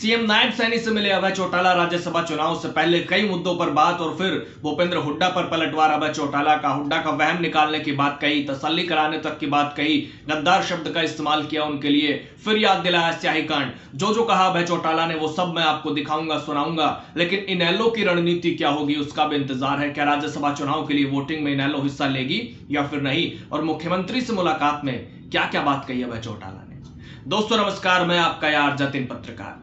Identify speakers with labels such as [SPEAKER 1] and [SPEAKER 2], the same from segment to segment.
[SPEAKER 1] CM Nayab Saini से मिले अभय चौटाला। राज्यसभा चुनाव से पहले कई मुद्दों पर बात और फिर भूपेंद्र हुड्डा पर पलटवार। अभय चौटाला का हुड्डा का वहम निकालने की बात कही, तसल्ली कराने तक की बात कही, गद्दार शब्द का इस्तेमाल किया उनके लिए, फिर याद दिलाया स्याही कांड। जो कहा अभय चौटाला ने वो सब मैं आपको दिखाऊंगा, सुनाऊंगा। लेकिन इनेलो की रणनीति क्या होगी उसका भी इंतजार है। क्या राज्यसभा चुनाव के लिए वोटिंग में इनेलो हिस्सा लेगी या फिर नहीं? और मुख्यमंत्री से मुलाकात में क्या क्या बात कही अभय चौटाला ने? दोस्तों नमस्कार, मैं आपका यार जतिन पत्रकार।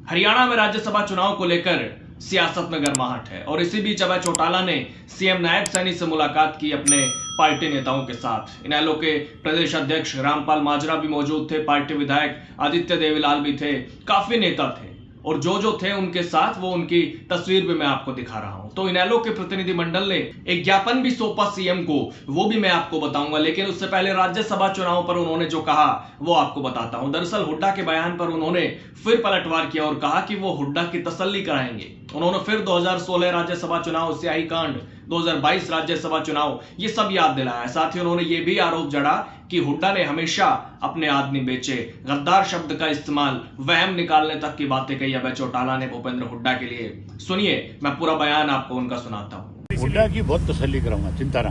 [SPEAKER 1] हरियाणा में राज्यसभा चुनाव को लेकर सियासत में गर्माहट है और इसी बीच अभय चौटाला ने सीएम नायब सैनी से मुलाकात की अपने पार्टी नेताओं के साथ। इनेलो के प्रदेश अध्यक्ष रामपाल माजरा भी मौजूद थे, पार्टी विधायक आदित्य देवीलाल भी थे, काफी नेता थे और जो थे उनके साथ वो उनकी तस्वीर भी मैं आपको दिखा रहा हूं। तो इनेलो के प्रतिनिधिमंडल ने एक ज्ञापन भी सौंपा सीएम को, वो भी मैं आपको बताऊंगा। लेकिन उससे पहले राज्यसभा चुनाव पर उन्होंने जो कहा वो आपको बताता हूं। दरअसल हुड्डा के बयान पर उन्होंने फिर पलटवार किया और कहा कि वो हुड्डा की तसल्ली कराएंगे। उन्होंने फिर 2016 राज्यसभा चुनाव, स्याही कांड, 2022 राज्यसभा चुनाव, ये सब याद दिलाया। साथ ही उन्होंने ये भी आरोप जड़ा कि हुड्डा ने हमेशा अपने आदमी बेचे, गद्दार शब्द का इस्तेमाल, वहम निकालने तक की बातें कही अभय चौटाला ने भूपेंद्र हुड्डा के लिए। सुनिए, मैं पूरा बयान आपको उनका सुनाता हूँ।
[SPEAKER 2] हुड्डा की बहुत तसल्ली कराऊंगा, चिंता ना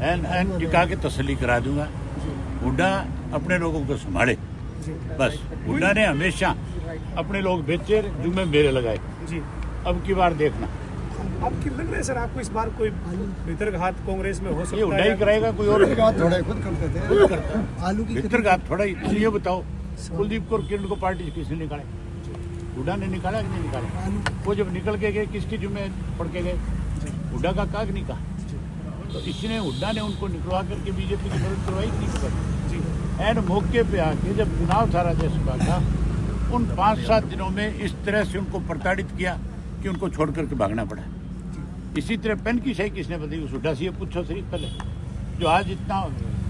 [SPEAKER 2] एन टिका के तसल्ली करा दूंगा। हुड्डा अपने लोगों को संभाले, बस। हुड्डा ने हमेशा अपने लोग बेचे, जुम्मे मेरे लगाए। अब की बार देखना।
[SPEAKER 3] आपकी लग रहा है सर, आपको इस बार कोई भीतरघात कांग्रेस में हो सकता है?
[SPEAKER 2] ये हुड्डा ही कराएगा, कोई और
[SPEAKER 3] थोड़ा खुद करते थे, खुद करता है।
[SPEAKER 2] आलू की भीतरघात थोड़ा ही। ये बताओ, कुलदीप को और किरण को पार्टी किसने निकाले? हुड्डा ने निकाला कि नहीं निकाला? वो जब निकल के गए किसके जुम्मे पड़ के गए? हुड्डा का काग नहीं कहा। तो इसने हुड्डा ने उनको निकलवा करके बीजेपी की मदद करवाई कि नहीं करवाई? एन मौके पे आके जब चुनाव था राज्यसभा का, उन 5-7 दिनों में इस तरह से उनको प्रताड़ित किया कि उनको छोड़ करके भागना पड़ा। इसी तरह पेन की सही किसने बताई? उस हुड्डा से ये पूछो सही पहले, जो आज इतना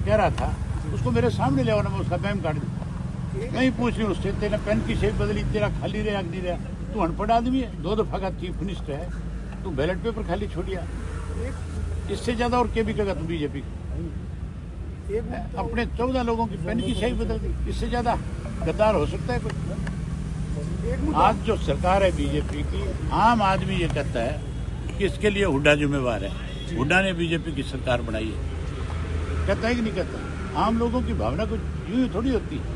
[SPEAKER 2] कह रहा था उसको मेरे सामने ले आओ ना, मैं उसका बैम काट दूँ। नहीं पूछ रही उससे, तेरा पेन की सही बदली, तेरा खाली रहा कि नहीं रहा? तू अनपढ़ आदमी है, 2 दफा का चीफ मिनिस्टर है, तू बैलेट पेपर खाली छोड़िया। इससे ज्यादा और क्या भी कहेगा तू बीजेपी? अपने 14 लोगों की पेन की सही बदल दी, इससे ज्यादा गद्दार हो सकता है कोई? आज जो सरकार है बीजेपी की, आम आदमी ये कहता है कि इसके लिए हुड्डा जिम्मेवार है। हुड्डा ने बीजेपी की सरकार बनाई है, कहता है कि नहीं कहता? आम लोगों की भावना कुछ यूं थोड़ी होती है।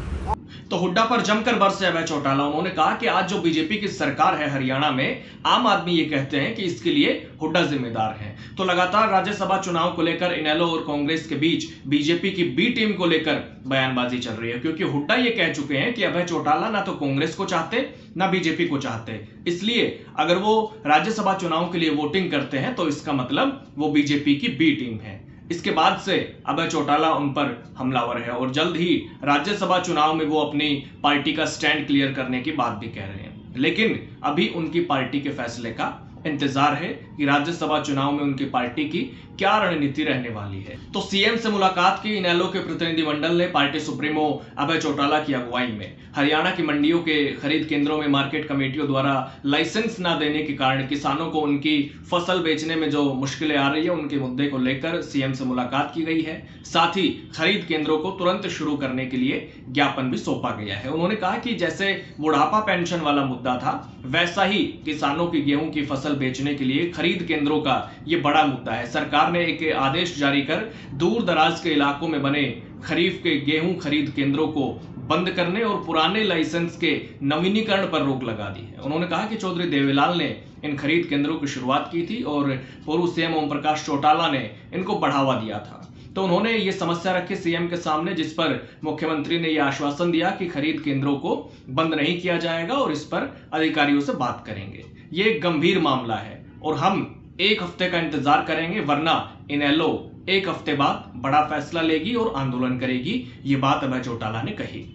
[SPEAKER 1] तो हुड्डा पर जमकर बरसे अभय चौटाला। उन्होंने कहा कि आज जो बीजेपी की सरकार है हरियाणा में, आम आदमी ये कहते हैं कि इसके लिए हुड्डा जिम्मेदार है। तो लगातार राज्यसभा चुनाव को लेकर इनेलो और कांग्रेस के बीच बीजेपी की बी टीम को लेकर बयानबाजी चल रही है, क्योंकि हुड्डा ये कह चुके हैं कि अभय चौटाला ना तो कांग्रेस को चाहते ना बीजेपी को चाहते। इसलिए अगर वो राज्यसभा चुनाव के लिए वोटिंग करते हैं तो इसका मतलब वो बीजेपी की बी टीम है। इसके बाद से अभय चौटाला उन पर हमलावर है और जल्द ही राज्यसभा चुनाव में वो अपनी पार्टी का स्टैंड क्लियर करने की बात भी कह रहे हैं। लेकिन अभी उनकी पार्टी के फैसले का इंतजार है कि राज्यसभा चुनाव में उनकी पार्टी की क्या रणनीति रहने वाली है। तो सीएम से मुलाकात की इनेलो के प्रतिनिधिमंडल ने पार्टी सुप्रीमो अभय चौटाला की अगुवाई में हरियाणा की मंडियों के खरीद केंद्रों में मार्केट कमेटियों द्वारा लाइसेंस न देने के कारण किसानों को उनकी फसल बेचने में जो मुश्किलें आ रही है, उनके मुद्दे को लेकर सीएम से मुलाकात की गई है। साथ ही खरीद केंद्रों को तुरंत शुरू करने के लिए ज्ञापन भी सौंपा गया है। उन्होंने कहा कि जैसे बुढ़ापा पेंशन वाला मुद्दा था, वैसा ही किसानों की गेहूं की फसल बेचने के लिए खरीद केंद्रों का ये बड़ा मुद्दा है। सरकार ने एक आदेश जारी कर दूर दराज के इलाकों में बने खरीफ के गेहूं खरीद केंद्रों को बंद करने और पुराने लाइसेंस के नवीनीकरण पर रोक लगा दी है। उन्होंने कहा कि चौधरी देवीलाल ने इन खरीद केंद्रों की शुरुआत की थी और पूर्व सीएम ओम प्रकाश चौटाला ने इनको बढ़ावा दिया था। तो उन्होंने ये समस्या रखी सीएम के सामने, जिस पर मुख्यमंत्री ने यह आश्वासन दिया कि खरीद केंद्रों को बंद नहीं किया जाएगा और इस पर अधिकारियों से बात करेंगे। ये एक गंभीर मामला है और हम 1 हफ्ते का इंतजार करेंगे, वरना इनेलो 1 हफ्ते बाद बड़ा फैसला लेगी और आंदोलन करेगी। ये बात अभय चौटाला ने कही।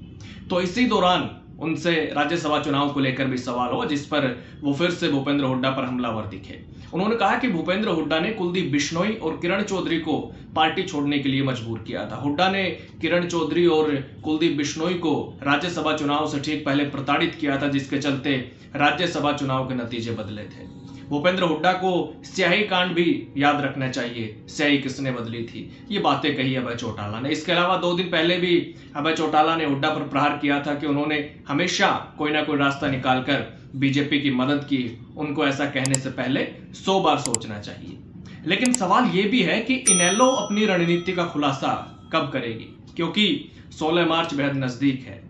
[SPEAKER 1] तो इसी दौरान उनसे राज्यसभा चुनाव को लेकर भी सवाल हुआ, जिस पर वो फिर से भूपेंद्र हुड्डा पर हमलावर दिखे। उन्होंने कहा कि भूपेंद्र हुड्डा ने कुलदीप बिश्नोई और किरण चौधरी को पार्टी छोड़ने के लिए मजबूर किया था। हुड्डा ने किरण चौधरी और कुलदीप बिश्नोई को राज्यसभा चुनाव से ठीक पहले प्रताड़ित किया था, जिसके चलते राज्यसभा चुनाव के नतीजे बदले थे। भूपेंद्र हुड्डा को स्याही कांड भी याद रखना चाहिए, स्याही किसने बदली थी, ये बातें कही अभय चौटाला ने। इसके अलावा 2 दिन पहले भी अभय चौटाला ने हुड्डा पर प्रहार किया था कि उन्होंने हमेशा कोई ना कोई रास्ता निकालकर बीजेपी की मदद की, उनको ऐसा कहने से पहले 100 बार सोचना चाहिए। लेकिन सवाल यह भी है कि इनेलो अपनी रणनीति का खुलासा कब करेगी, क्योंकि 16 मार्च बेहद नजदीक है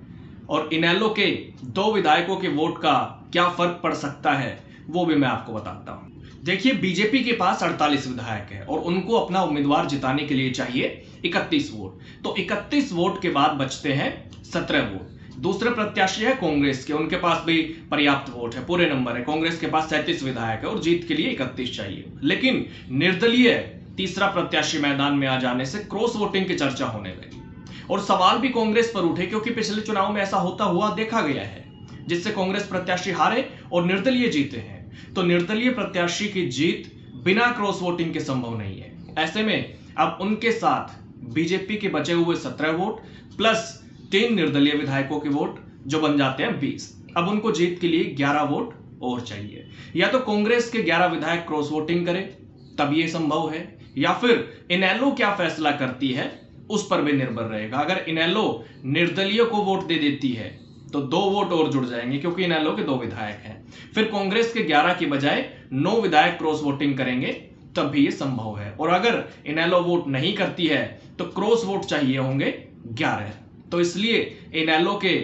[SPEAKER 1] और इनेलो के 2 विधायकों के वोट का क्या फर्क पड़ सकता है वो भी मैं आपको बताता हूं। देखिए, बीजेपी के पास 48 विधायक है और उनको अपना उम्मीदवार जिताने के लिए चाहिए 31 वोट। तो 31 वोट के बाद बचते हैं 17 वोट। दूसरे प्रत्याशी है कांग्रेस के, उनके पास भी पर्याप्त वोट है, पूरे नंबर है। कांग्रेस के पास 37 विधायक है और जीत के लिए 31 चाहिए। लेकिन निर्दलीय तीसरा प्रत्याशी मैदान में आ जाने से क्रॉस वोटिंग की चर्चा होने लगी और सवाल भी कांग्रेस पर उठे, क्योंकि पिछले चुनाव में ऐसा होता हुआ देखा गया है जिससे कांग्रेस प्रत्याशी हारे और निर्दलीय जीते हैं। तो निर्दलीय प्रत्याशी की जीत बिना क्रॉस वोटिंग के संभव नहीं है। ऐसे में अब उनके साथ बीजेपी के बचे हुए 17 वोट प्लस 3 निर्दलीय विधायकों के वोट जो बन जाते हैं 20। अब उनको जीत के लिए 11 वोट और चाहिए। या तो कांग्रेस के 11 विधायक क्रॉस वोटिंग करें तब ये संभव है, या फिर इनेलो क्या फैसला करती है उस पर भी निर्भर रहेगा। अगर इनेलो निर्दलीय को वोट दे देती है तो 2 वोट और जुड़ जाएंगे, क्योंकि इनेलो के 2 विधायक हैं। फिर कांग्रेस के 11 की बजाय 9 विधायक क्रॉस वोटिंग करेंगे तब भी ये संभव है। और अगर इनेलो वोट नहीं करती है तो क्रॉस वोट चाहिए होंगे 11। तो इसलिए इनेलो के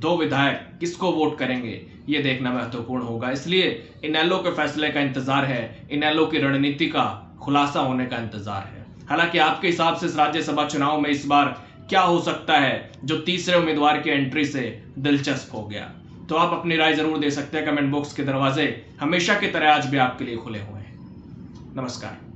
[SPEAKER 1] 2 विधायक किसको वोट करेंगे ये देखना महत्वपूर्ण होगा। इसलिए इनेलो के फैसले का इंतजार है, इनेलो की रणनीति का खुलासा होने का इंतजार है। हालांकि आपके हिसाब से इस राज्यसभा चुनाव में इस बार क्या हो सकता है जो तीसरे उम्मीदवार की एंट्री से दिलचस्प हो गया, तो आप अपनी राय जरूर दे सकते हैं। कमेंट बॉक्स के दरवाजे हमेशा की तरह आज भी आपके लिए खुले हुए हैं। नमस्कार।